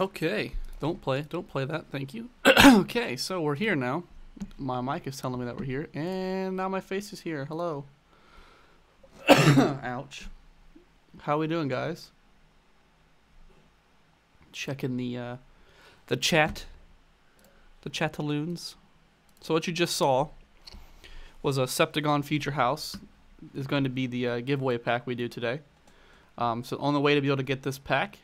Okay, don't play that, thank you. Okay, so we're here now. My mic is telling me that we're here, and now my face is here. Hello. Ouch. How we doing, guys? Checking the chat. The chataloons. So what you just saw was a Septagon Future House. Is going to be the giveaway pack we do today. So the only way to be able to get this pack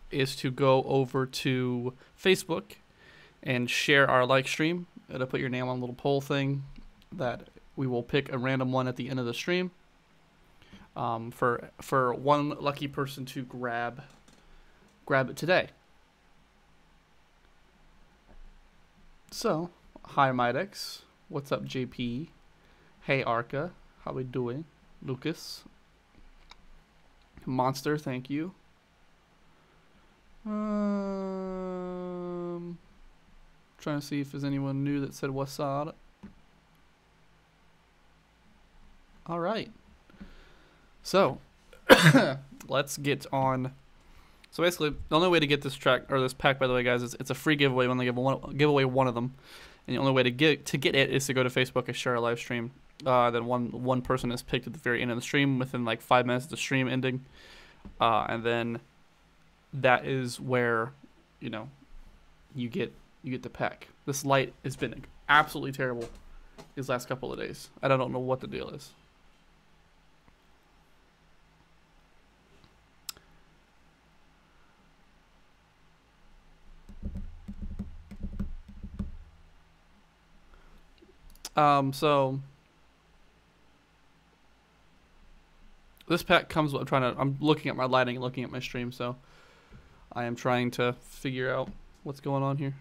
is to go over to Facebook and share our live stream. It'll put your name on a little poll thing that we will pick a random one at the end of the stream for one lucky person to grab it today. So, hi Midex, what's up JP? Hey Arca, how we doing? Lucas, Monster, thank you. Trying to see if there's anyone new that said what's up. All right. So, let's get on. So basically, the only way to get this track or this pack, by the way, guys, is it's a free giveaway. We only give away one of them, and the only way to get it is to go to Facebook and share a live stream. Then one person is picked at the very end of the stream within like 5 minutes of the stream ending, and then that is where you get the pack. This light has been absolutely terrible these last couple of days. I don't know what the deal is. So this pack comes with, I'm looking at my lighting and looking at my stream, so I am trying to figure out what's going on here.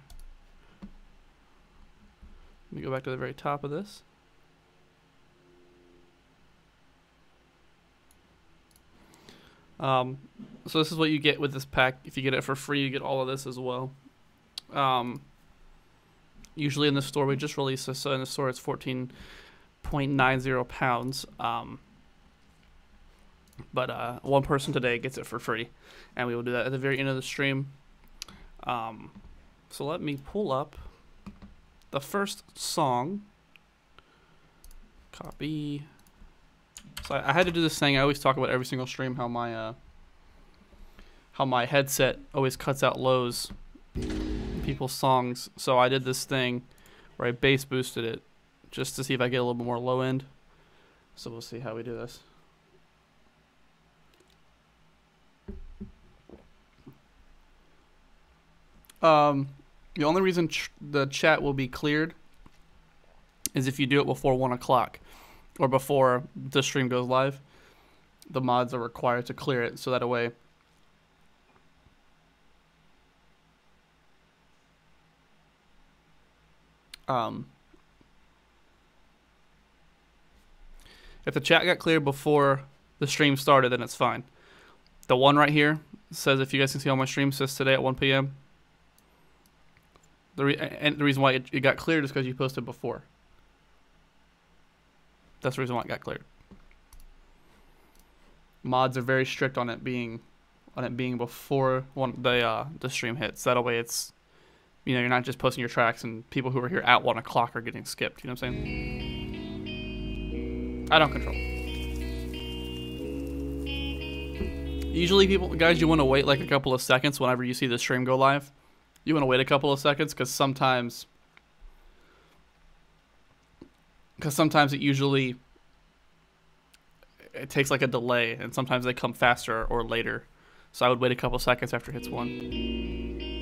Let me go back to the very top of this. So this is what you get with this pack. If you get it for free, you get all of this as well. Usually in the store, we just release this. So in the store, it's 14.90 pounds. But one person today gets it for free, and we will do that at the very end of the stream. So let me pull up the first song. Copy. So I had to do this thing. I always talk about every single stream how my headset always cuts out lows in people's songs. So I did this thing where I bass boosted it just to see if I get a little bit more low end. So we'll see how we do this. The only reason the chat will be cleared is if you do it before 1 o'clock or before the stream goes live. The mods are required to clear it, so that way if the chat got cleared before the stream started, then it's fine. The one right here says, if you guys can see on my stream, says today at 1 p.m. And the reason why it got cleared is because you posted before. That's the reason why it got cleared. Mods are very strict on it being before the stream hits. That way it's, you're not just posting your tracks and people who are here at 1 o'clock are getting skipped. You know what I'm saying? I don't control. Usually guys, you want to wait like a couple of seconds whenever you see the stream go live. You want to wait a couple of seconds because sometimes it takes like a delay, and sometimes they come faster or later. So I would wait a couple of seconds after it hits 1.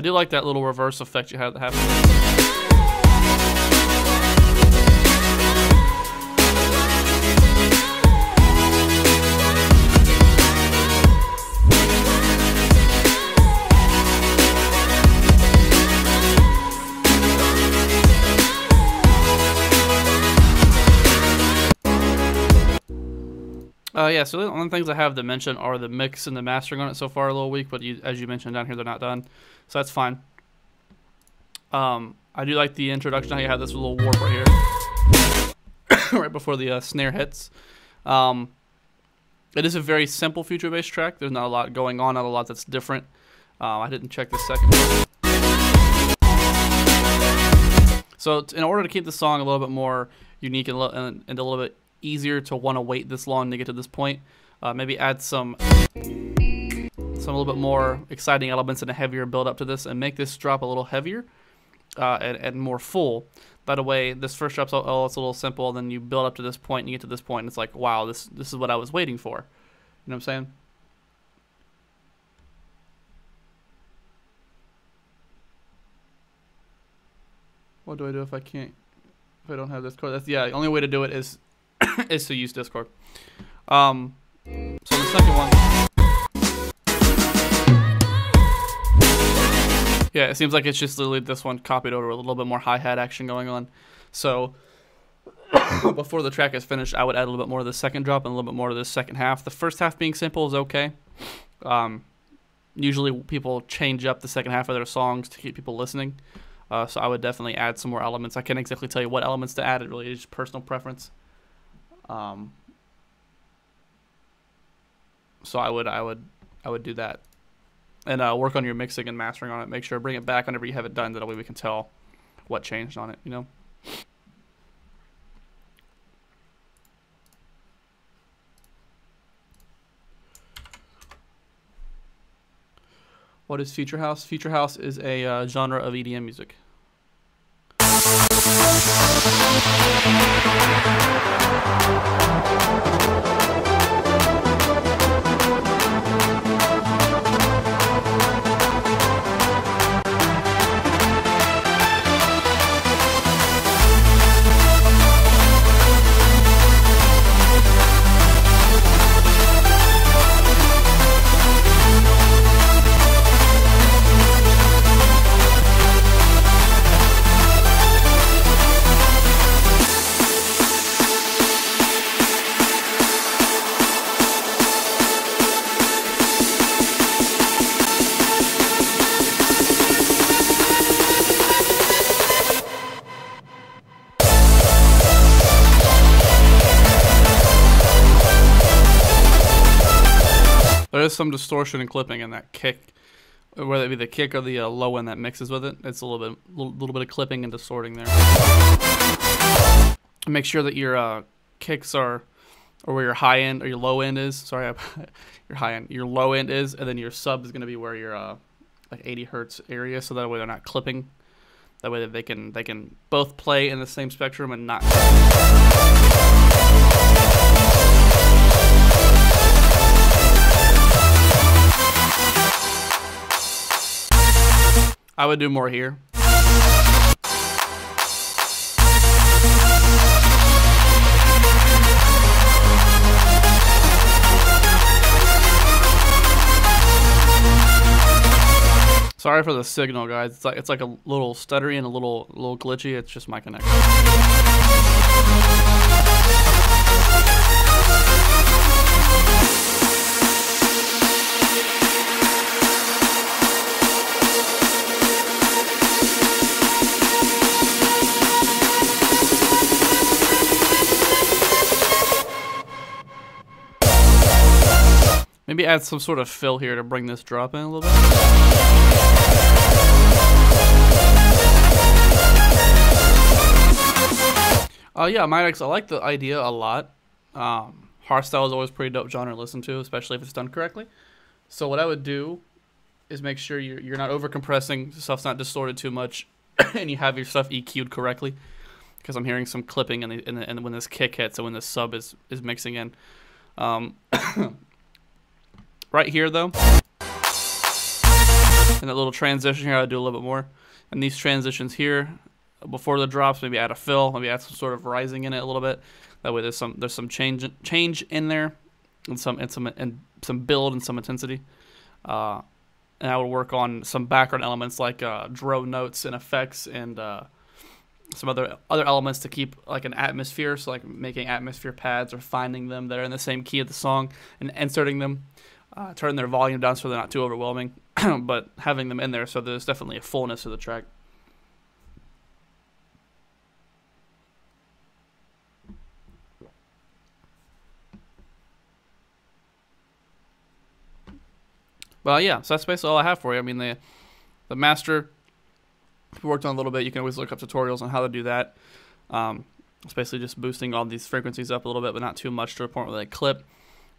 I do like that little reverse effect you had happening. Yeah, so the only things I have to mention are the mix and the mastering on it so far a little weak, but as you mentioned down here, they're not done. So that's fine. I do like the introduction, how you have this little warp right here. Right before the snare hits. It is a very simple future-based track. There's not a lot going on, not a lot that's different. I didn't check the second one. So in order to keep the song a little bit more unique and a little bit easier to want to wait this long to get to this point, maybe add some little bit more exciting elements and a heavier build up to this, and make this drop a little heavier and more full. That way, this first drop's it's a little simple, then you build up to this point, and you get to this point, and it's like, wow, this is what I was waiting for. You know what I'm saying? What do I do if I don't have Discord? That's, yeah, the only way to do it is is to use Discord. So the second one, yeah, it seems like it's just literally this one copied over with a little bit more hi-hat action going on. So before the track is finished, I would add a little bit more of the second drop and a little bit more of the second half. The first half being simple is okay. Usually people change up the second half of their songs to keep people listening. So I would definitely add some more elements. I can't exactly tell you what elements to add. It really is just personal preference. So I would do that, and work on your mixing and mastering on it. Make sure bring it back whenever you have it done. That way we can tell what changed on it. You know. What is Future House? Future House is a genre of EDM music. There is some distortion and clipping in that kick, whether it be the kick or the low end that mixes with it. It's a little bit of clipping and distorting there. Make sure that your kicks are, or where your high end or your low end is. Sorry, your high end, your low end is, and then your sub is going to be where your like 80 hertz area, so that way they're not clipping. That way that they can both play in the same spectrum and not. I would do more here. Sorry for the signal, guys. It's like a little stuttery and a little glitchy. It's just my connection. Maybe add some sort of fill here to bring this drop in a little bit. Yeah, Midex, I like the idea a lot. Hardstyle is always a pretty dope genre to listen to, especially if it's done correctly. So what I would do is make sure you're not over compressing, stuff's not distorted too much, and you have your stuff EQ'd correctly. Because I'm hearing some clipping and when this kick hits and when this sub is mixing in. Right here, though, And that little transition here, I'll do a little bit more. And these transitions here, before the drops, maybe add a fill, maybe add some sort of rising in it a little bit. That way, there's some change in there, and some build and some intensity. And I would work on some background elements like drone notes and effects and some other elements to keep like an atmosphere. So like making atmosphere pads or finding them that are in the same key of the song and inserting them, turning their volume down so they're not too overwhelming, but having them in there so there's definitely a fullness to the track. But yeah, so that's basically all I have for you. I mean, the master, if you worked on a little bit, you can always look up tutorials on how to do that. It's basically just boosting all these frequencies up a little bit, but not too much to a point where they clip.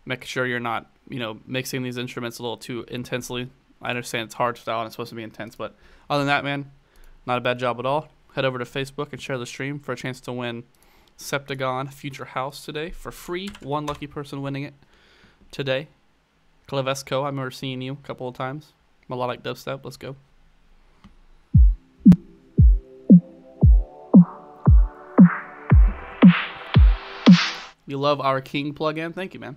Make sure you're not, mixing these instruments a little too intensely. I understand it's hardstyle and it's supposed to be intense, but other than that, man, not a bad job at all. Head over to Facebook and share the stream for a chance to win Septagon Future House today for free. One lucky person winning it today. Clevesco, I remember seeing you a couple of times. Melodic Dubstep, let's go. You love our King plugin? Thank you, man.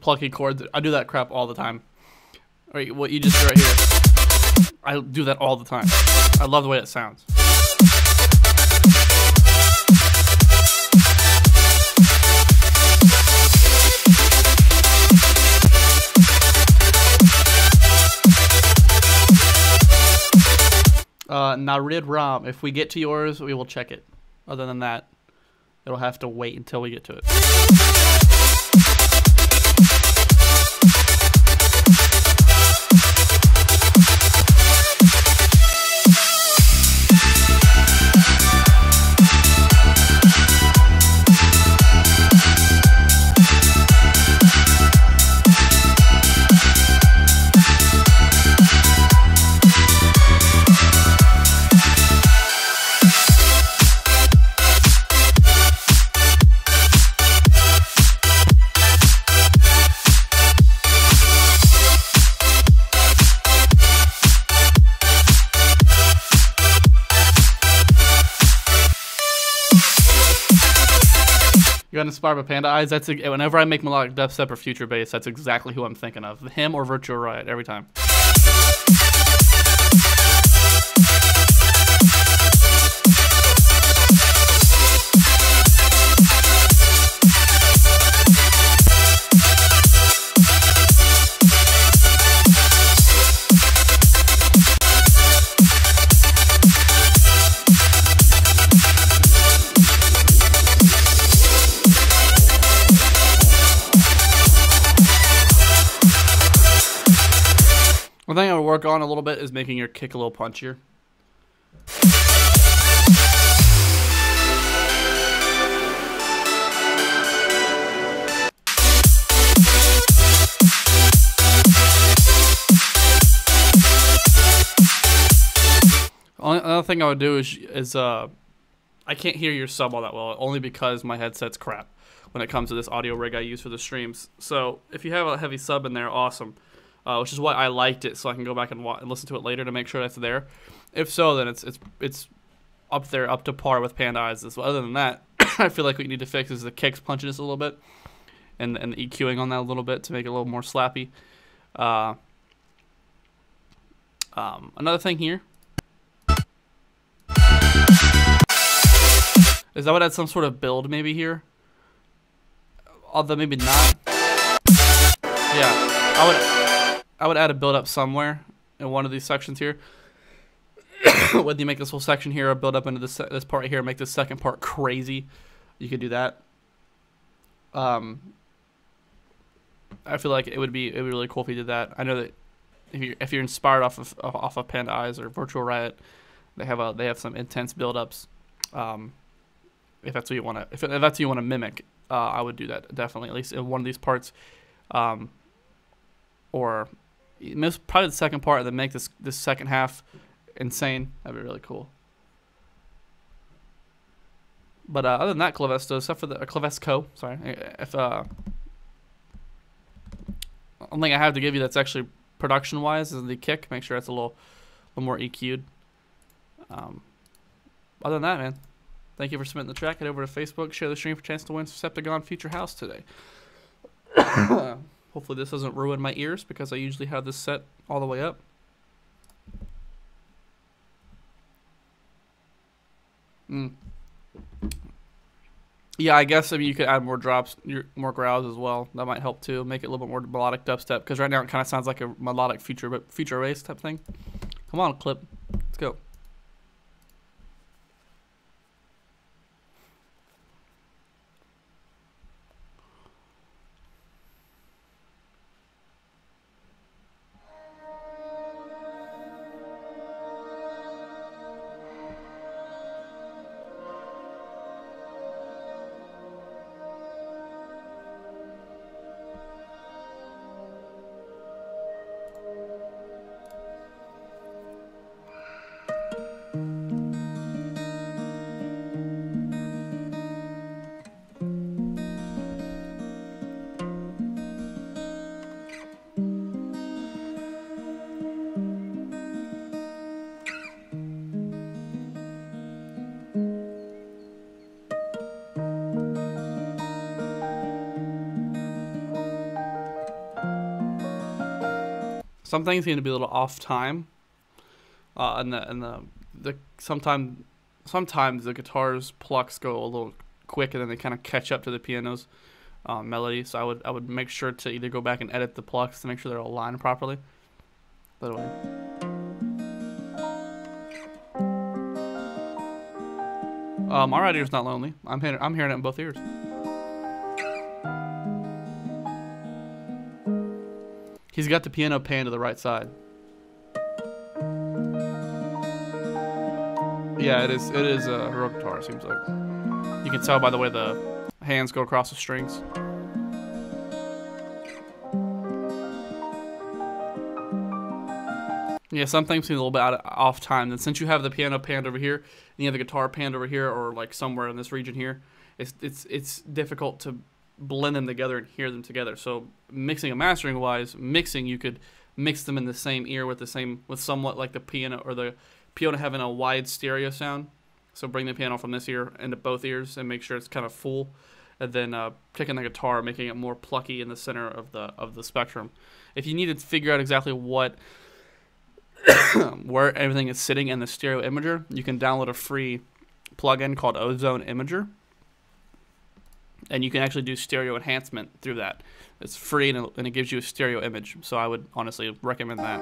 Plucky chords. I do that crap all the time. Right, what you just did right here. I do that all the time. I love the way it sounds. Narid Ram, if we get to yours, we will check it. Other than that, it'll have to wait until we get to it. You got inspired by Panda Eyes? That's whenever I make melodic dubstep or future bass, that's exactly who I'm thinking of. Him or Virtual Riot every time. One thing I would work on a little bit is making your kick a little punchier. Another thing I would do is I can't hear your sub all that well, only because my headset's crap when it comes to this audio rig I use for the streams. So if you have a heavy sub in there, awesome. Which is why I liked it, so I can go back and listen to it later to make sure that's there. If so, then it's up there, up to par with Panda Eyes. So other than that, I feel like what you need to fix is the kicks punching just a little bit, and the EQing on that a little bit to make it a little more slappy. Another thing here is I would add some sort of build maybe here. although maybe not. Yeah, I would add a build up somewhere in one of these sections here. Whether you make this whole section here or build up into this part here, make this second part crazy, you could do that. I feel like it would be really cool if you did that. I know that if you're inspired off of Panda Eyes or Virtual Riot, they have some intense build-ups. If that's what you want to if that's what you want to mimic, I would do that definitely, at least in one of these parts, or probably the second part, and then make this second half insane. That'd be really cool. But other than that, Clavesto, except for the Clavesco, sorry, if one thing I have to give you that's actually production-wise is the kick. Make sure it's a little more EQ'd. Other than that, man, thank you for submitting the track. Head over to Facebook, share the stream for a chance to win Septagon Future House today. Hopefully this doesn't ruin my ears, because I usually have this set all the way up. Yeah, I guess you could add more drops, more growls as well. That might help too. Make it a little bit more melodic dubstep, because right now it kind of sounds like a melodic future bass type thing. Come on, clip. Let's go. Some things seem to be a little off time, and sometimes the guitar's plucks go a little quick, and then they kind of catch up to the piano's melody. So I would make sure to either go back and edit the plucks to make sure they're aligned properly. By the way. My right ear's not lonely. I'm hearing it in both ears. He's got the piano pan to the right side. Yeah, it is a heroic guitar, it seems like. You can tell by the way the hands go across the strings. Yeah, some things seem a little bit off time. And since you have the piano panned over here, and you have the guitar panned over here, or like somewhere in this region here, it's difficult to blend them together and hear them together. So mixing and mastering wise, you could mix them in the same ear with somewhat like the piano, or the piano having a wide stereo sound. So bring the piano from this ear into both ears and make sure it's kind of full, and then picking the guitar, making it more plucky in the center of the spectrum. If you need to figure out exactly what where everything is sitting in the stereo imager, you can download a free plugin called Ozone Imager. And you can actually do stereo enhancement through that. It's free, and it gives you a stereo image. So I would honestly recommend that.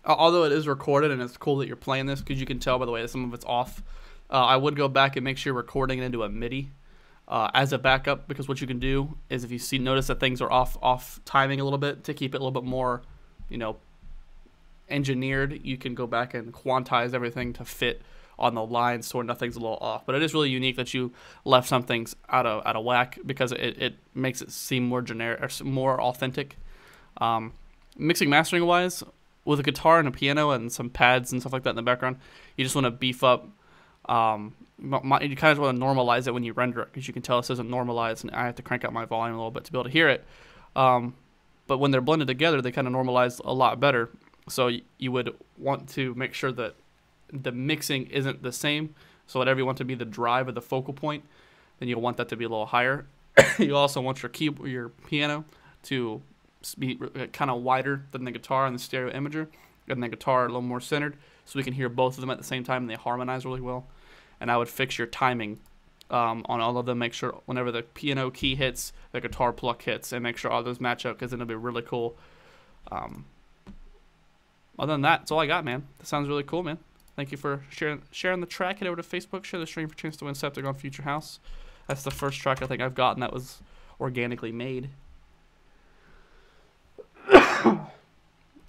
Although it is recorded, and it's cool that you're playing this, because you can tell by the way that some of it's off. I would go back and make sure you're recording it into a MIDI as a backup, because what you can do is, if you notice that things are off timing a little bit, to keep it a little bit more, engineered, you can go back and quantize everything to fit on the lines so nothing's a little off. But it is really unique that you left some things out of whack, because it makes it seem more generic, or more authentic. Mixing mastering wise, with a guitar and a piano and some pads and stuff like that in the background, you just want to beef up. You kind of want to normalize it when you render it, because you can tell this isn't normalized, and I have to crank up my volume a little bit to be able to hear it. But when they're blended together, they kind of normalize a lot better. So you would want to make sure that the mixing isn't the same. So whatever you want to be the drive or the focal point, then you'll want that to be a little higher. You also want your piano to be kind of wider than the guitar and the stereo imager, and the guitar a little more centered, so we can hear both of them at the same time and they harmonize really well. And I would fix your timing on all of them. Make sure whenever the piano key hits, the guitar pluck hits, and make sure all those match up, because then it'll be really cool. Other than that, that's all I got, man. That sounds really cool, man. Thank you for sharing the track. Head over to Facebook, share the stream for a chance to win Septic Future House. That's the first track I think I've gotten that was organically made.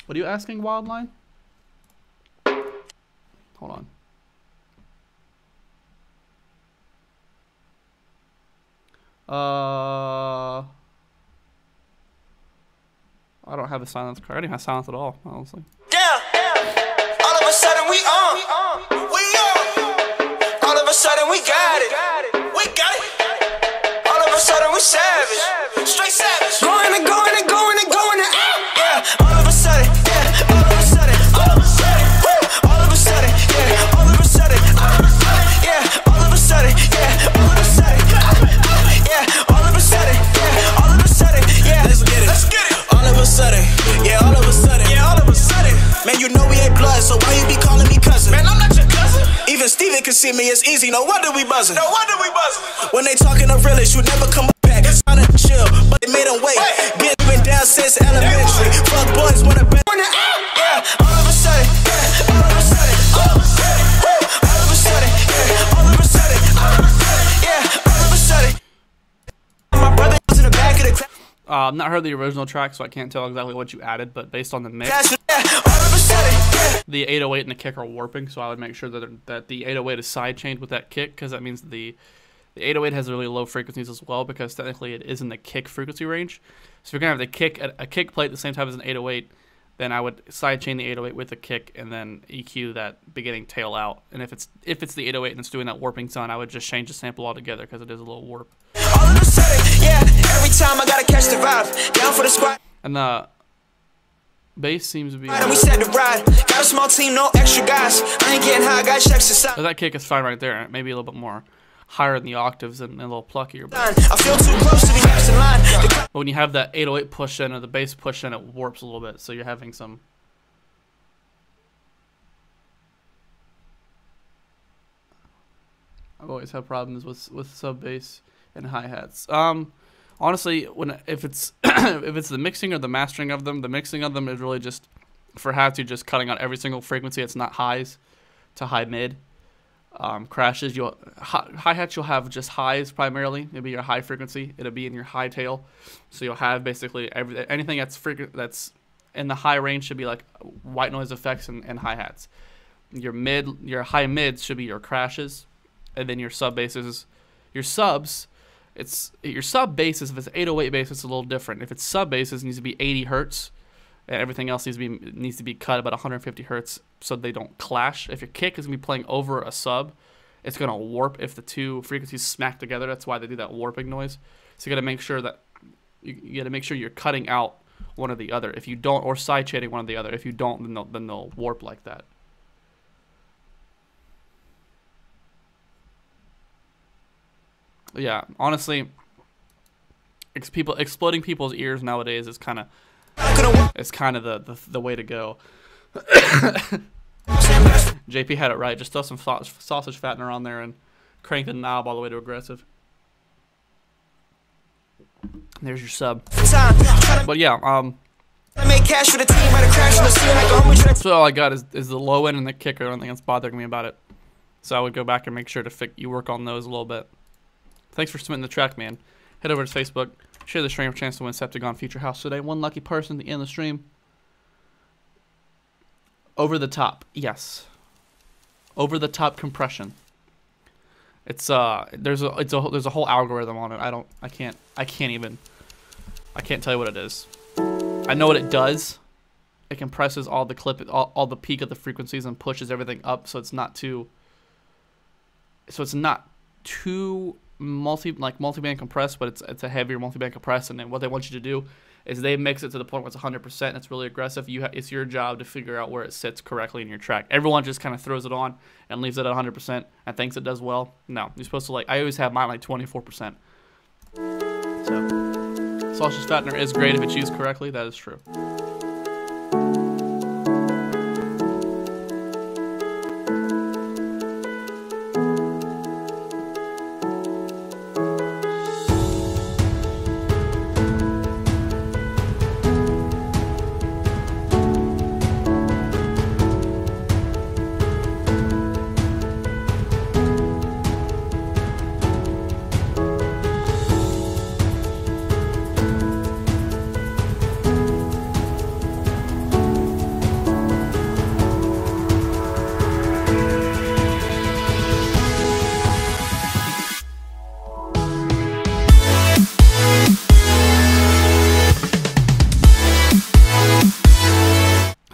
What are you asking, Wildline? Hold on. I don't have a silence card. I don't even have silence at all, honestly. All of a sudden we on. All of a sudden we got it. All of a sudden we savage. Straight savage. Going and going and going and going and yeah. All of a sudden, yeah. All of a sudden, all of a sudden, all of a sudden, yeah. All of a sudden, yeah. All of a sudden, yeah. All of a sudden, yeah. All of a sudden, yeah. All of a sudden, yeah. Let's get it. Let's get it. All of a sudden, yeah. All of a sudden, yeah. All of a sudden. Man, you know we ain't blood, so why you be calling me cousin? Man, I'm not your cousin. Even Steven can see me, it's easy. No wonder we buzzing. No wonder we buzzing. When they talking the realest, you never come back. It's trying to chill, but they made them wait. Been down since elementary. Fuck boys wanna bet. Yeah, all of a sudden, yeah. All of a sudden, all of a sudden, all of a sudden, yeah. All of a sudden, yeah. All of a sudden. My brother was in the back of the crowd. I've not heard the original track, so I can't tell exactly what you added, but based on the mix, the 808 and the kick are warping, so I would make sure that the 808 is side chained with that kick, because that means the 808 has really low frequencies as well, because technically it is in the kick frequency range. So if you're going to have a kick plate at the same time as an 808, then I would side chain the 808 with the kick and then EQ that beginning tail out. And if it's the 808 and it's doing that warping sound, I would just change the sample altogether, because it is a little warp. All of a sudden, yeah, every time I gotta catch the vibe. Down for the squad. And the bass seems to be. And we said to ride. Got a small team, no extra guys. I ain't getting high, got checks inside. So that kick is fine right there. Maybe a little bit more higher in the octaves and a little pluckier. I feel too close to be next in line. But when you have that 808 push in or the bass push in, it warps a little bit. So you're having some. I've always had problems with sub bass and hi-hats. Honestly, if it's if it's the mixing or the mastering of them, the mixing of them is really just for Hatsu just cutting out every single frequency. It's not highs to high mid. Crashes, hi-hats you'll have just highs primarily. It'll be your high frequency. It'll be in your high tail. So you'll have basically anything that's in the high range should be like white noise effects and hi-hats. Your high mids should be your crashes, and then your sub basses, your subs. It's your sub basses. If it's 808 bass, it's a little different. If it's sub basses, it needs to be 80 hertz, and everything else needs to be cut about 150 hertz so they don't clash. If your kick is gonna be playing over a sub, it's gonna warp if the two frequencies smack together. That's why they do that warping noise. So you gotta make sure that you gotta make sure you're cutting out one or the other. If you don't, or side chaining one or the other. If you don't, then they'll warp like that. Yeah, honestly, exploding people's ears nowadays is kind of the way to go. JP had it right. Just throw some sausage fattener on there and crank the knob all the way to aggressive. There's your sub. But yeah, so all I got is the low end and the kicker. I don't think that's bothering me about it. So I would go back and make sure to work on those a little bit. Thanks for submitting the track, man. Head over to Facebook, share the stream for a chance to win Septic Future House today. One lucky person at the end of the stream. Over the top, yes. Over the top compression. It's there's a whole algorithm on it. I can't tell you what it is. I know what it does. It compresses all the peak of the frequencies and pushes everything up, so it's not too multiband compress, but it's a heavier multiband compress, and then what they want you to do is they mix it to the point where it's 100%. And it's really aggressive. It's your job to figure out where it sits correctly in your track. Everyone just kind of throws it on and leaves it at 100% and thinks it does well. No, you're supposed to I always have mine 24%. So sausage fattener is great if it's used correctly. That is true.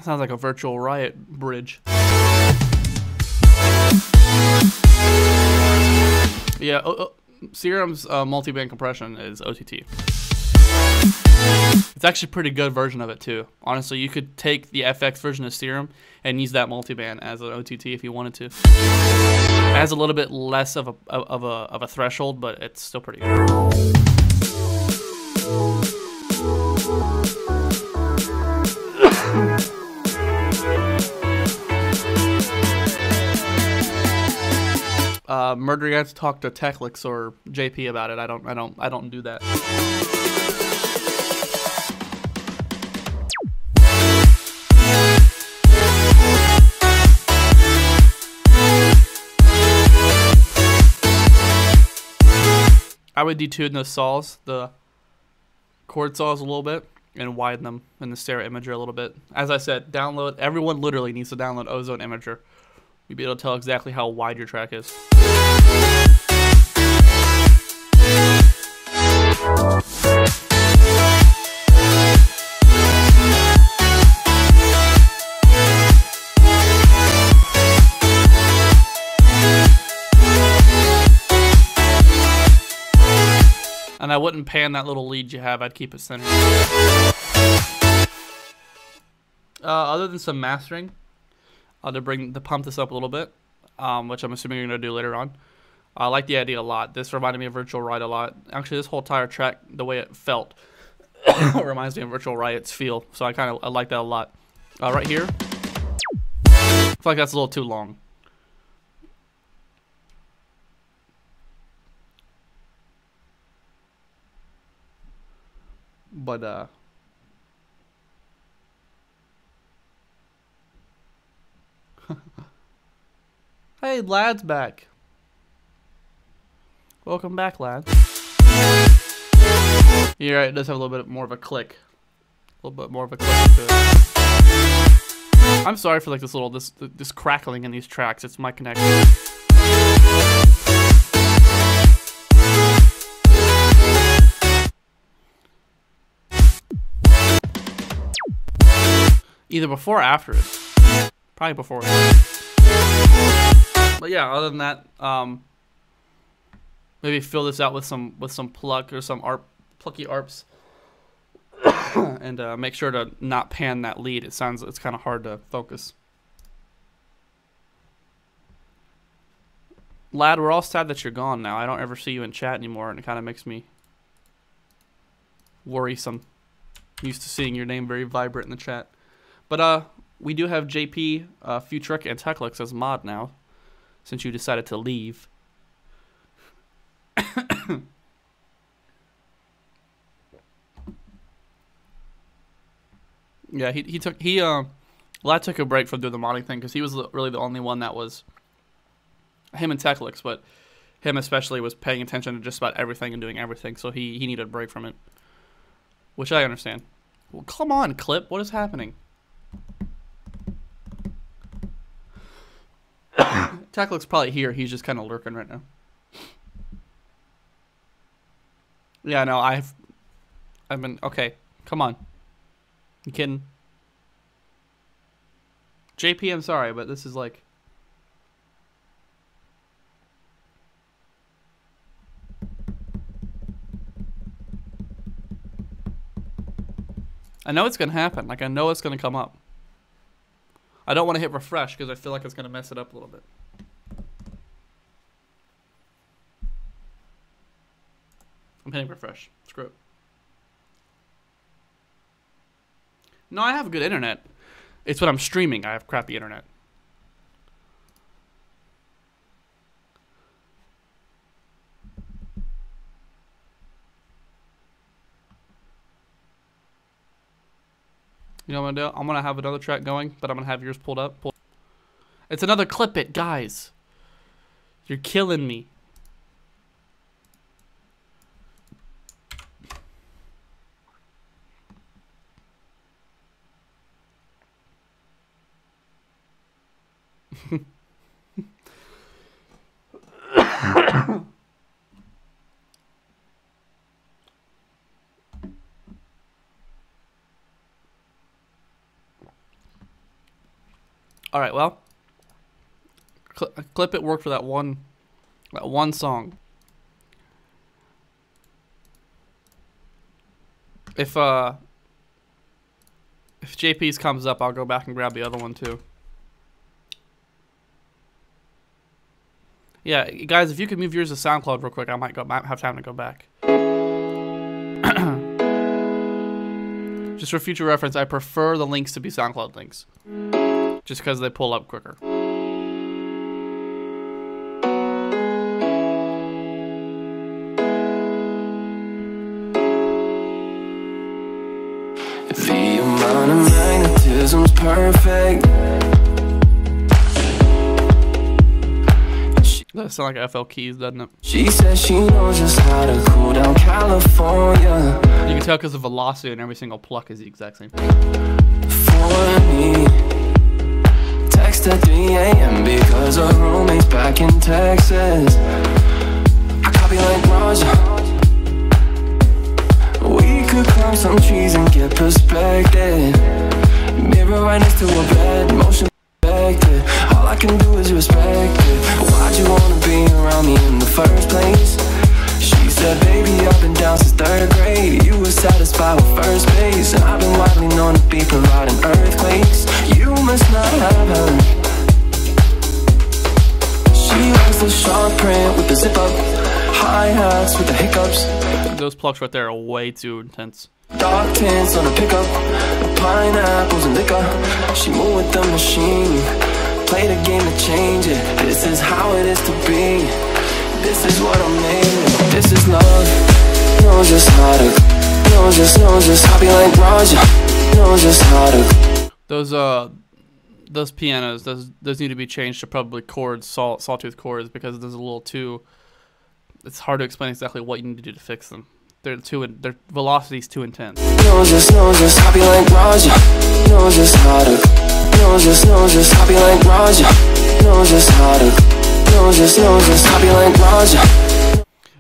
Sounds like a virtual riot bridge. Yeah, Serum's multi-band compression is OTT. It's actually a pretty good version of it too. Honestly, you could take the FX version of Serum and use that multi-band as an OTT if you wanted to. It has a little bit less of a threshold, but it's still pretty good. Murder guys talk to Techlix or JP about it. I don't do that. I would detune the saws, the chord saws a little bit, and widen them in the stereo imager a little bit. As I said, download. Everyone literally needs to download Ozone Imager. You'll be able to tell exactly how wide your track is. And I wouldn't pan that little lead you have. I'd keep it centered. Other than some mastering, to pump this up a little bit, which I'm assuming you're going to do later on. I like the idea a lot. This reminded me of Virtual Riot a lot. Actually, this whole entire track, the way it felt, reminds me of Virtual Riot's feel. So I like that a lot. Right here, I feel like that's a little too long. But hey, lad's back. Welcome back, lad. You're right, it does have a little bit more of a click. A little bit more of a click to it. I'm sorry for like this crackling in these tracks. It's my connection. Either before or after it. Probably before it. But yeah, other than that, maybe fill this out with some pluck or some plucky arps, and make sure to not pan that lead. It's kind of hard to focus. Lad, we're all sad that you're gone now. I don't ever see you in chat anymore, and it kind of makes me worrisome. I'm used to seeing your name very vibrant in the chat. But we do have JP, Futric, and Techlix as mod now, since you decided to leave. Yeah, Lad took a break from doing the modding thing because he was really the only one that was, him and Techlix, but him especially was paying attention to just about everything and doing everything, so he needed a break from it, which I understand. Well, come on, Clip, what is happening? Techlix probably here. He's just kind of lurking right now. Yeah, no, I've been okay. Come on, you kidding? JP, I'm sorry, but this is like. I know it's gonna happen. Like I know it's gonna come up. I don't want to hit refresh because I feel like it's gonna mess it up a little bit. I'm hitting refresh. Screw it. No, I have good internet. It's when I'm streaming. I have crappy internet. You know what I'm gonna do? I'm gonna have another track going, but I'm gonna have yours pulled up. It's another clip it, guys. You're killing me. All right, well, clip it worked for that one song. If JP's comes up, I'll go back and grab the other one too. Yeah, guys, if you could move yours to SoundCloud real quick, I might have time to go back. Just for future reference, I prefer the links to be SoundCloud links. Just because they pull up quicker. The amount of magnetism's perfect. That sound like FL Keys, doesn't it? She says she knows just how to cool down California. You can tell because the velocity and every single pluck is the exact same. For me, text at 3 a.m. because her roommate's back in Texas. I copy like Roger. We could climb some trees and get perspective. Mirror right next to a bed, motion perfected. All I can do is respect it. Why'd you wanna be around me in the first place? She said, baby, I've been down since 3rd grade. You were satisfied with first base, and I've been widely known to be providing earthquakes. You must not have heard. She likes the sharp print with the zip up, hi-hats with the hiccups. Those plucks right there are way too intense. Dark tints on a pickup, pineapples and liquor. She moved with the machine, play the game to change it. This is how it is to be. This is what I'm naming. This is love. Knows just how to. Knows just how to be like Roger. Knows just how to. Those pianos, those need to be changed to probably chords, sawtooth chords, because there's a little too. It's hard to explain exactly what you need to do to fix them. Their velocity's too intense. Knows just how to be like Roger. Knows just how to. Knows just how to be like Roger. Knows just how to. Knows just how to be like Roger.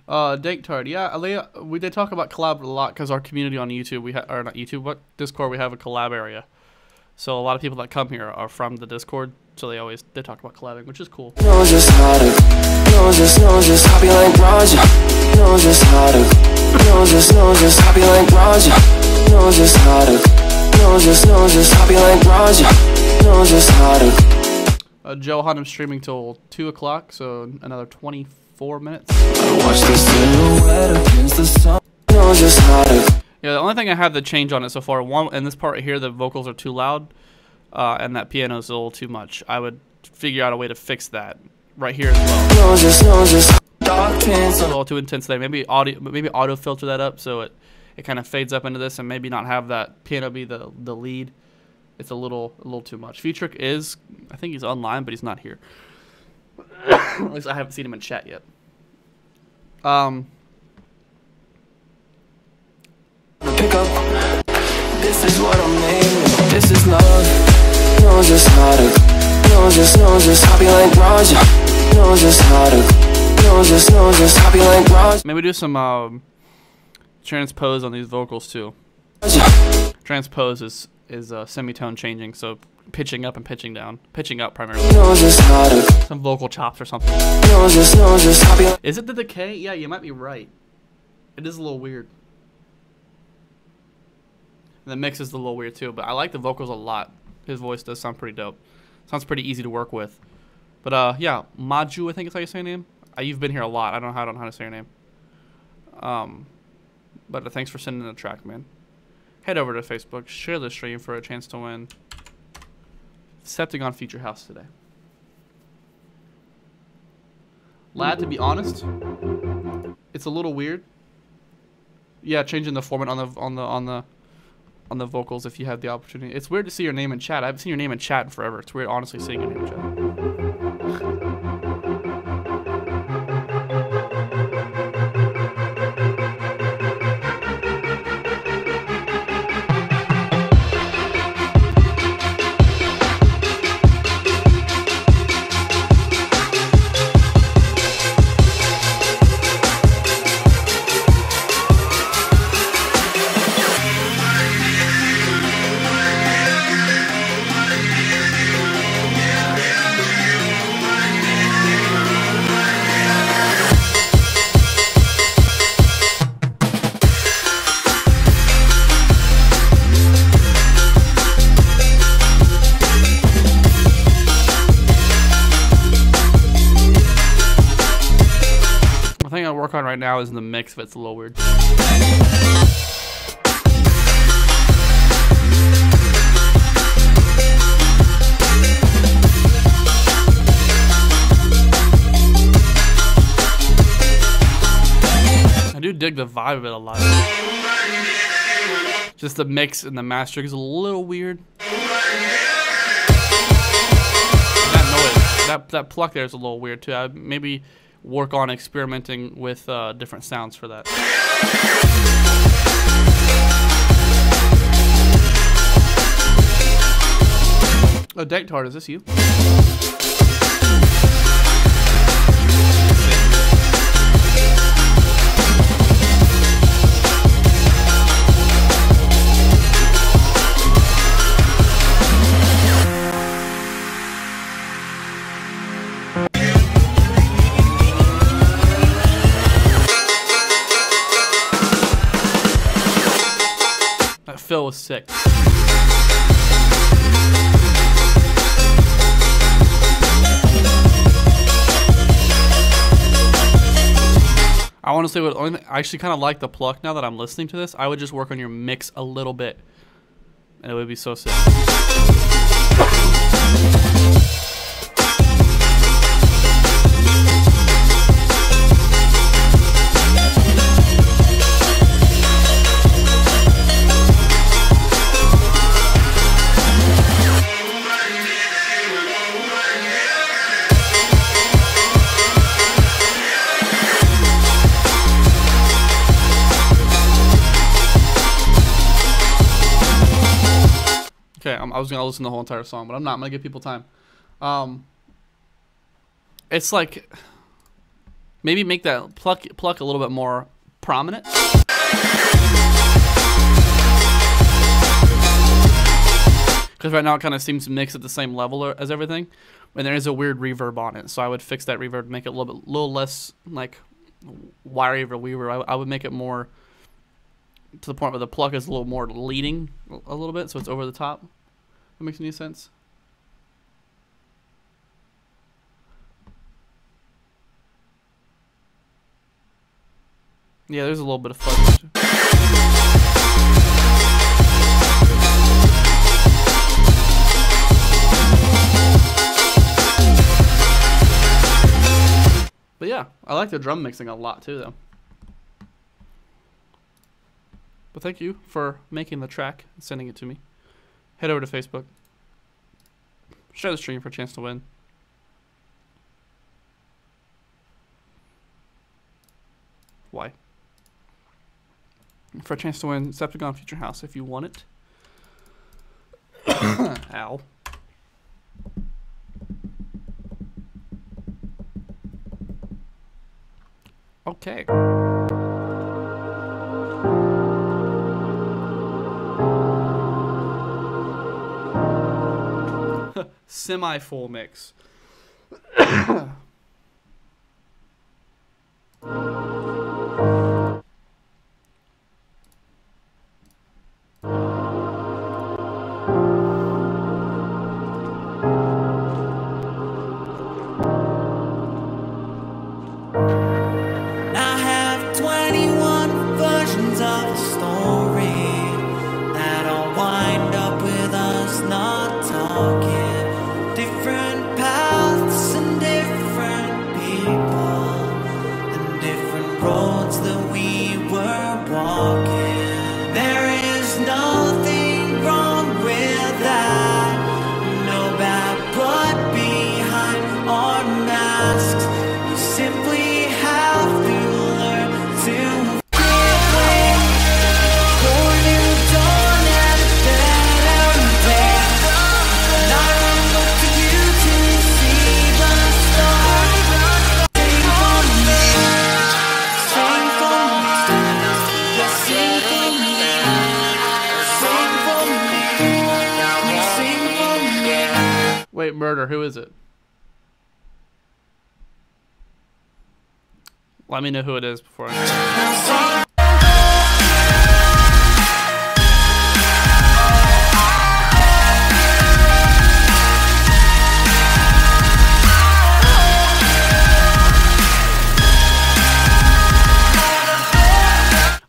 Danketard, yeah, Alea, we did talk about collab a lot because our community on YouTube, or not YouTube, but Discord, we have a collab area. So a lot of people that come here are from the Discord, so they talk about collabing, which is cool. Knows just how to. Knows just how to be like Roger. Knows just how to. Knows just how to be like Roger. Knows just how to. Knows just how to be like Roger. Knows just how to. Joe Hunt, I'm streaming till 2 o'clock, so another 24 minutes. I watch the silhouette against the sun. Knows just how to. Yeah, the only thing I have to change on it so far, in this part right here, the vocals are too loud, and that piano's a little too much. I would figure out a way to fix that right here as well. Knows just dark tints. A little too intense there. Maybe auto filter that up so it kind of fades up into this, and maybe not have that piano be the lead. It's a little too much. Featrick is, I think he's online, but he's not here. At least I haven't seen him in chat yet. Pick up. This is what I'm naming. This is love. Knows just how to. Knows just how to be like Roger. Knows just how to. Knows just how to be like Roger. Maybe do some transpose on these vocals too. Transpose is semitone changing, so pitching up and pitching down. Pitching up primarily. Knows just how to. Some vocal chops or something. Knows just how to be like. Is it the decay? Yeah, you might be right. It is a little weird. And the mix is a little weird too, but I like the vocals a lot. His voice does sound pretty dope. Sounds pretty easy to work with. But yeah, Maju, I think is how you say your name. You've been here a lot. I don't know how to say your name. But thanks for sending the track, man. Head over to Facebook, share the stream for a chance to win Septagon Future House today. Lad, to be honest, it's a little weird. Yeah, changing the format on the vocals if you have the opportunity. It's weird to see your name in chat. I haven't seen your name in chat in forever. It's weird, honestly, seeing your name in chat. On right now is in the mix, but it's a little weird. I do dig the vibe of it a lot. Just the mix and the mastering is a little weird. That noise, that pluck there is a little weird too. I maybe work on experimenting with different sounds for that. Oh, Decktard, is this you? Phil was sick. I honestly would only, I actually kind of like the pluck now that I'm listening to this. I would just work on your mix a little bit, and it would be so sick. Okay, I was gonna listen to the whole entire song, but I'm not. I'm gonna give people time. It's like maybe make that pluck a little bit more prominent. Because right now it kind of seems mixed at the same level as everything, and there is a weird reverb on it. So I would fix that reverb, make it a little less like wiry or reverb. I would make it more to the point where the pluck is a little more leading a little bit, so it's over the top. That makes any sense? Yeah, there's a little bit of fuzz. But yeah, I like the drum mixing a lot too, though. But thank you for making the track and sending it to me. Head over to Facebook. Share the stream for a chance to win. Why? For a chance to win Septagon Future House if you want it. Ow. Okay. Semi-full mix. There's nothing wrong with that. No bad blood behind our masks. You simply have to learn to give way, or you don't have better way. And I look to you to see the stars. Sing for me, sing for me, yes, sing for me, sing for me, sing for me. Wait, Murder, who is it? Let me know who it is before I...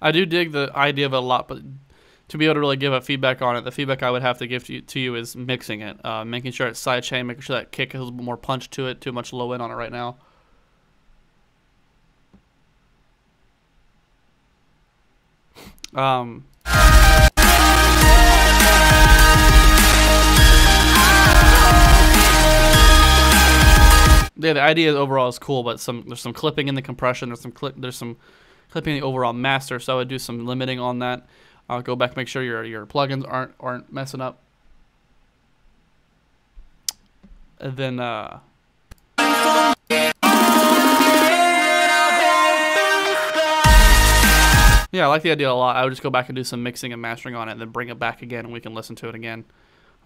I do dig the idea of it a lot, but to be able to really give a feedback on it, the feedback I would have to give to you is mixing it, making sure it's sidechain, making sure that kick has a little bit more punch to it, too much low end on it right now. Yeah, the idea overall is cool, but there's some clipping in the compression, there's some clipping in the overall master, so I would do some limiting on that. I'll go back, make sure your plugins aren't messing up. And then yeah, I like the idea a lot. I would just go back and do some mixing and mastering on it, and then bring it back again, and we can listen to it again.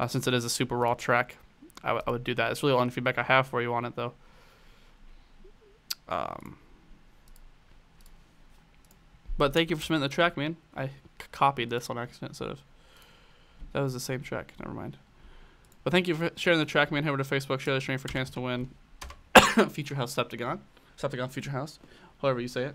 Since it is a super raw track, I would do that. It's really all the feedback I have for you on it, though. But thank you for submitting the track, man. I copied this on accident, so that was the same track. Never mind. But thank you for sharing the track, man. Head over to Facebook, share the stream for a chance to win Future House Septagon. Septagon Future House, however you say it.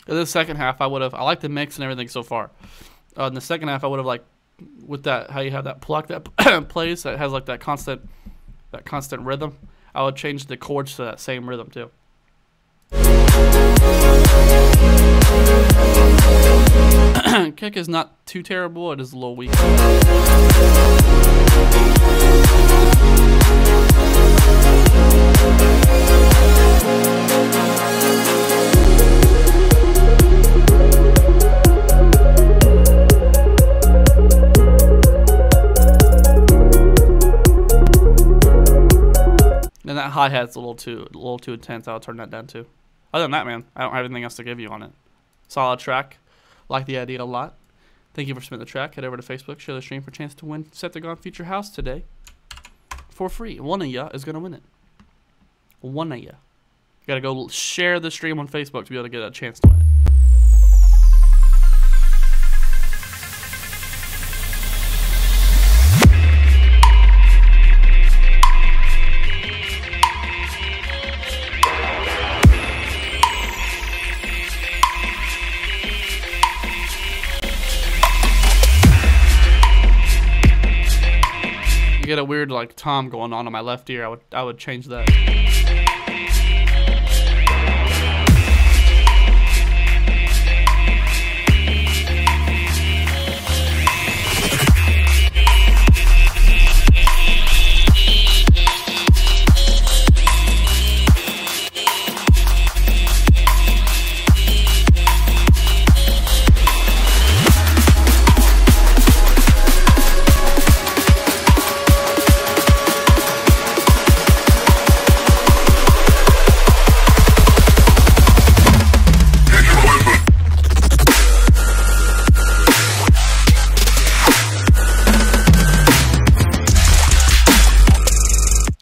The second half, I like the mix and everything so far. In the second half, I would have like, with that, how you have that pluck that plays that has like that constant rhythm. I would change the chords to that same rhythm too. Kick is not too terrible. It is a little weak. And that hi-hat's a little too intense. I'll turn that down too. Other than that, man, I don't have anything else to give you on it. Solid track. Like the idea a lot. Thank you for submitting the track. Head over to Facebook, share the stream for a chance to win Septagon Future House today for free. One of ya is gonna win it. One of ya. You gotta go share the stream on Facebook to be able to get a chance to win it. get a weird like tom going on my left ear, I would change that.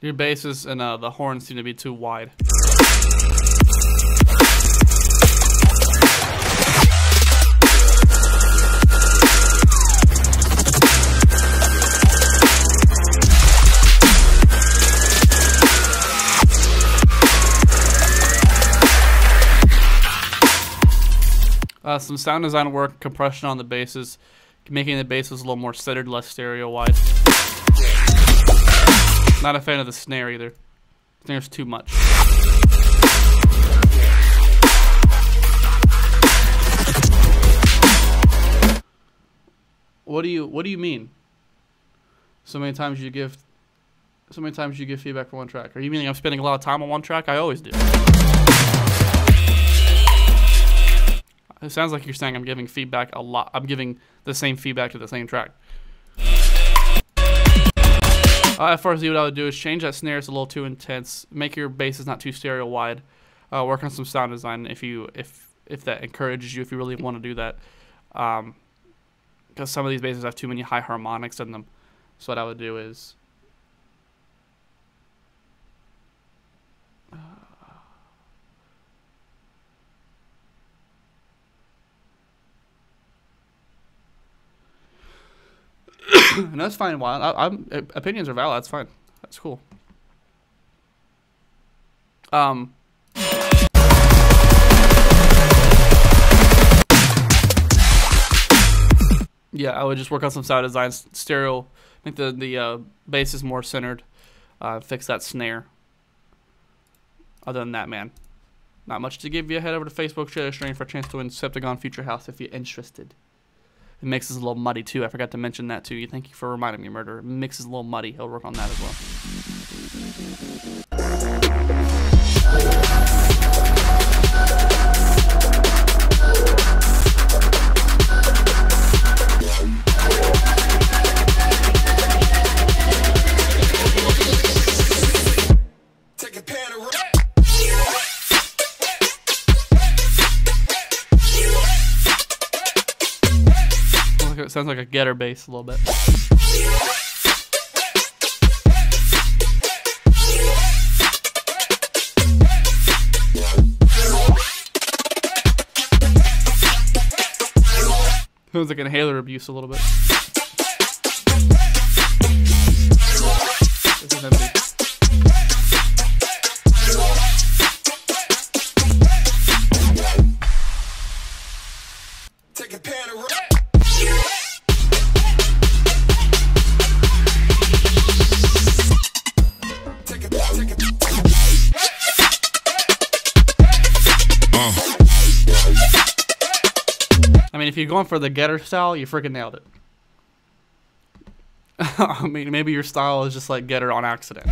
Your basses and the horns seem to be too wide. Some sound design work, compression on the basses, making the basses a little more centered, less stereo wide. Not a fan of the snare either. Snare's too much. What do you mean? So many times you give feedback for one track. Are you meaning I'm spending a lot of time on one track? I always do. It sounds like you're saying I'm giving feedback a lot. I'm giving the same feedback to the same track. At first, what I would do is change that snare. It's a little too intense. Make your basses not too stereo wide. Work on some sound design if that encourages you. If you really want to do that, because some of these basses have too many high harmonics in them. So what I would do is and that's fine. Well, opinions are valid. That's fine. That's cool. Yeah, I would just work on some sound design, stereo. Make the bass is more centered. Fix that snare. Other than that, man, not much to give you. Head over to Facebook, share the stream for a chance to win Septagon Future House if you're interested. It mixes a little muddy too. I forgot to mention that to you. Thank you for reminding me, Murder. It mixes a little muddy. He'll work on that as well. Take a pan of It sounds like a getter bass a little bit. Sounds like inhaler abuse a little bit. This is empty. take a pan of I mean, if you're going for the getter style, you freaking nailed it. I mean, maybe your style is just like getter on accident.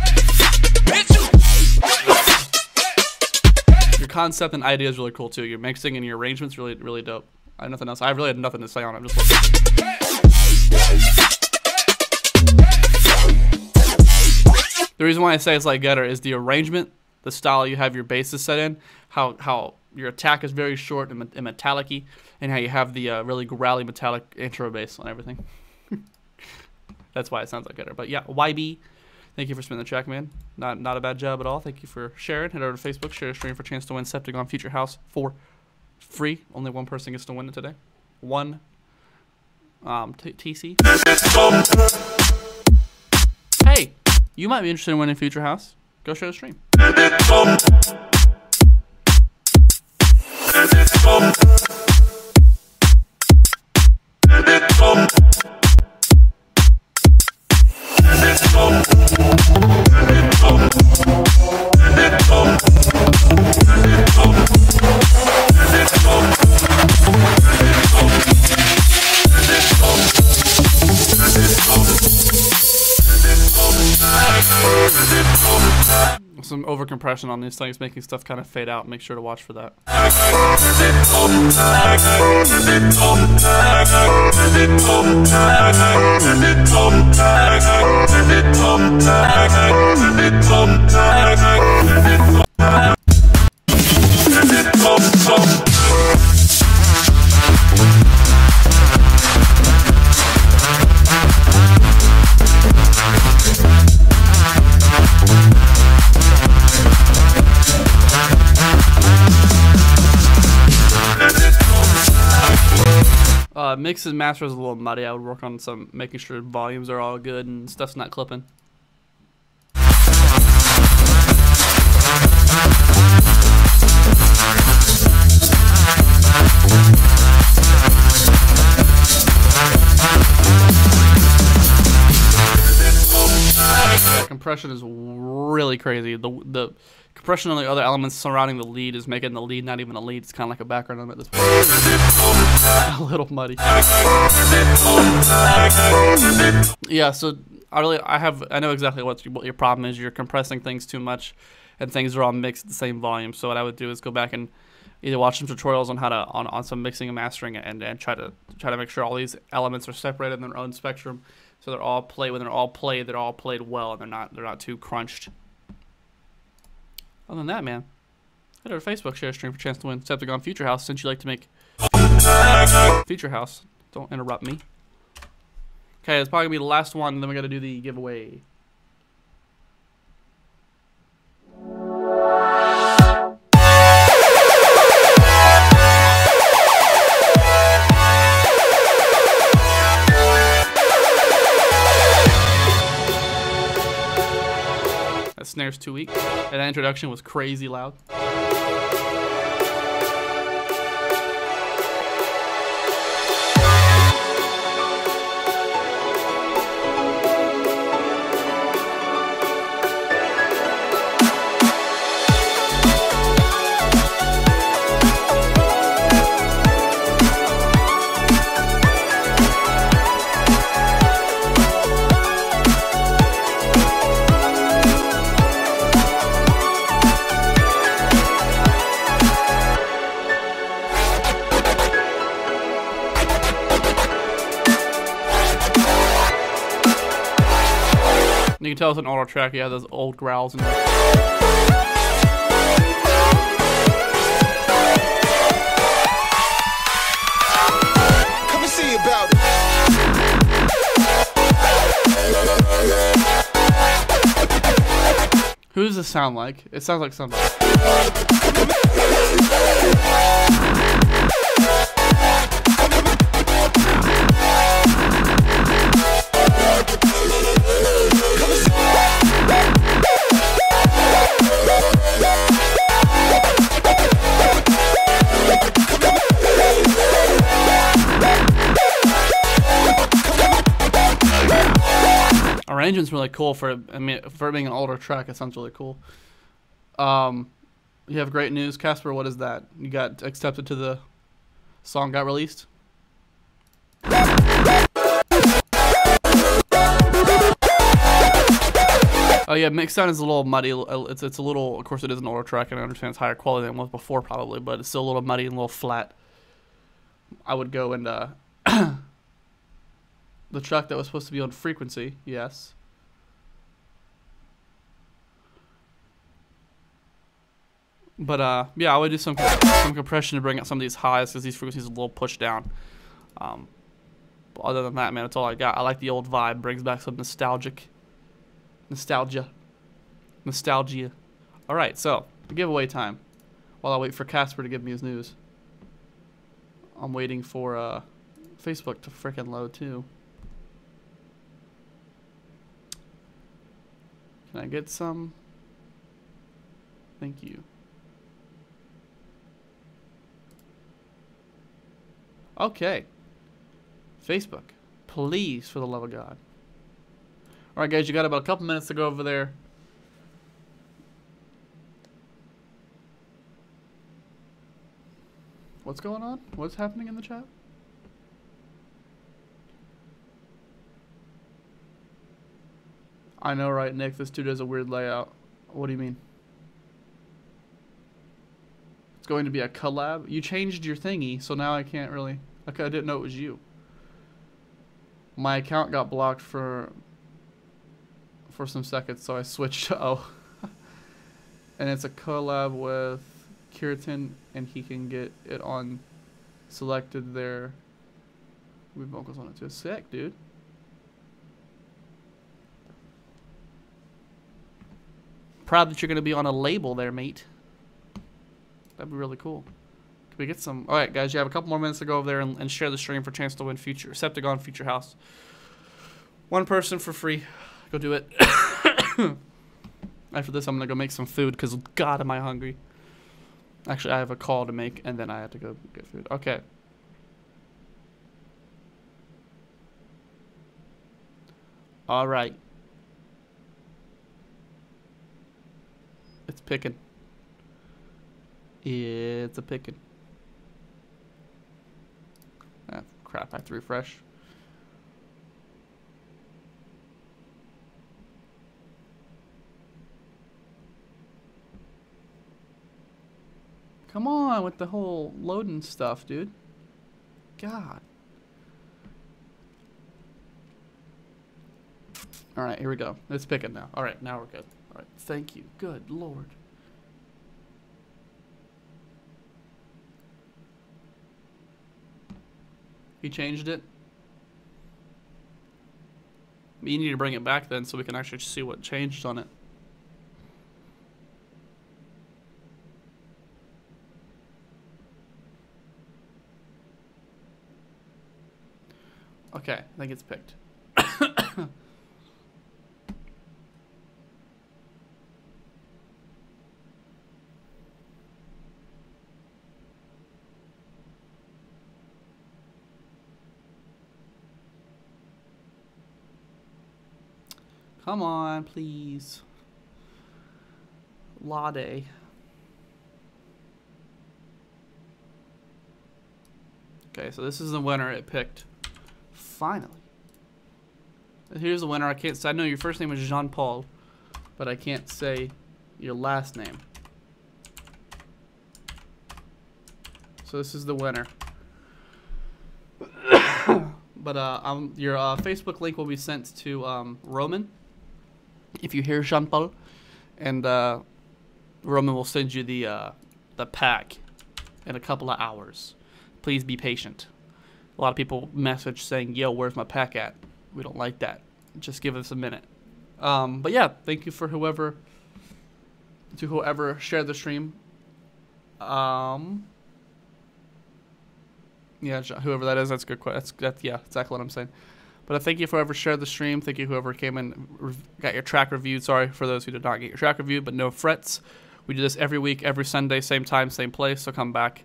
Your concept and idea is really cool too. Your mixing and your arrangement's really, really dope. I have nothing else. I really had nothing to say on it. I'm just the reason why I say it's like getter is the arrangement, the style you have your basses set in, how your attack is very short and metallic-y, and how you have the really growly metallic intro bass on everything. That's why it sounds like getter. But yeah, YB, thank you for spinning the track, man. Not a bad job at all. Thank you for sharing. Head over to Facebook, share a stream for a chance to win Septagon Future House for free. Only one person gets to win it today. One TC. Hey, you might be interested in winning Future House. Go share the stream. some over compression on these things, making stuff kind of fade out. Make sure to watch for that. Mix and master is a little muddy. I would work on some making sure volumes are all good and stuff's not clipping. Compression is really crazy. The compression on the other elements surrounding the lead is making the lead not even a lead. It's kind of like a background element at this point. A little muddy. Yeah, so I know exactly what your problem is. You're compressing things too much, and things are all mixed at the same volume. So what I would do is go back and either watch some tutorials on how to on some mixing and mastering, and try to make sure all these elements are separated in their own spectrum, so they're all played. When they're all played well, and they're not too crunched. Other than that, man, head over to Facebook, share a stream for a chance to win Septagon Future House, since you like to make Future House. Don't interrupt me. Okay, it's probably gonna be the last one, and then we gotta do the giveaway. That snare's too weak. And that introduction was crazy loud. You can tell it's an older track. You have those old growls in there. Come and see about it. Who does this sound like? It sounds like something. Arrangement's really cool for it being an older track. It sounds really cool. You have great news, Casper. What is that? You got accepted to the song got released? Oh yeah, mix sound is a little muddy. It's a little. Of course, it is an older track, and I understand it's higher quality than it was before, probably, but it's still a little muddy and a little flat. I would go and the track that was supposed to be on frequency, yes. But yeah, I would do some compression to bring out some of these highs, because these frequencies are a little pushed down. But other than that, man, that's all I got. I like the old vibe. Brings back some nostalgia. All right, so giveaway time. While I wait for Casper to give me his news, I'm waiting for Facebook to frickin' load too. Can I get some? Thank you. Okay. Facebook, please, for the love of God. Alright guys, you got about a couple minutes to go over there. What's going on? What's happening in the chat? I know, right, Nick? This dude has a weird layout. What do you mean? going to be a collab. You changed your thingy, so now I can't really. Okay, I didn't know it was you. My account got blocked for some seconds, so I switched to O. And it's a collab with Kirtan, and he can get it on selected there. We vocals on it too. Sick, dude. Proud that you're gonna be on a label there, mate. That'd be really cool. Can we get some? All right, guys, you have a couple more minutes to go over there and share the stream for a chance to win future Septagon Future House. One person for free. Go do it. After this, I'm gonna go make some food because God, am I hungry. Actually, I have a call to make, and then I have to go get food. Okay. All right. It's picking. It's a picking. Ah, crap, I have to refresh. Come on with the whole loading stuff, dude. God. All right, here we go. It's picking now. All right, now we're good. All right, thank you. Good Lord. He changed it. You need to bring it back then so we can actually see what changed on it. Okay, I think it's picked. Come on, please. Lade. Okay, so this is the winner it picked. Finally. Here's the winner. I can't say. I know your first name is Jean Paul, but I can't say your last name. So this is the winner. But your Facebook link will be sent to Roman. If you hear Jean Paul, and Roman will send you the pack in a couple of hours. Please be patient. A lot of people message saying, "Yo, where's my pack at?" We don't like that. Just give us a minute. But yeah, thank you for whoever shared the stream. Yeah, whoever that is, that's a good question. That's yeah, exactly what I'm saying. But thank you for whoever shared the stream. Thank you whoever came and got your track reviewed. Sorry for those who did not get your track reviewed, but no frets. We do this every week, every Sunday, same time, same place. So come back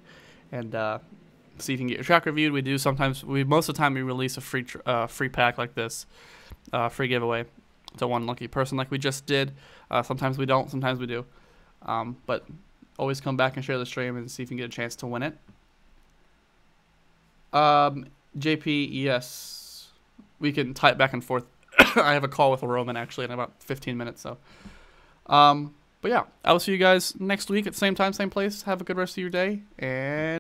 and see if you can get your track reviewed. We do sometimes. Most of the time we release a free pack like this, free giveaway to one lucky person like we just did. Sometimes we don't. Sometimes we do. But always come back and share the stream and see if you can get a chance to win it. JP, yes. We can type back and forth. I have a call with Roman actually in about 15 minutes. So, but yeah, I will see you guys next week at the same time, same place. Have a good rest of your day, and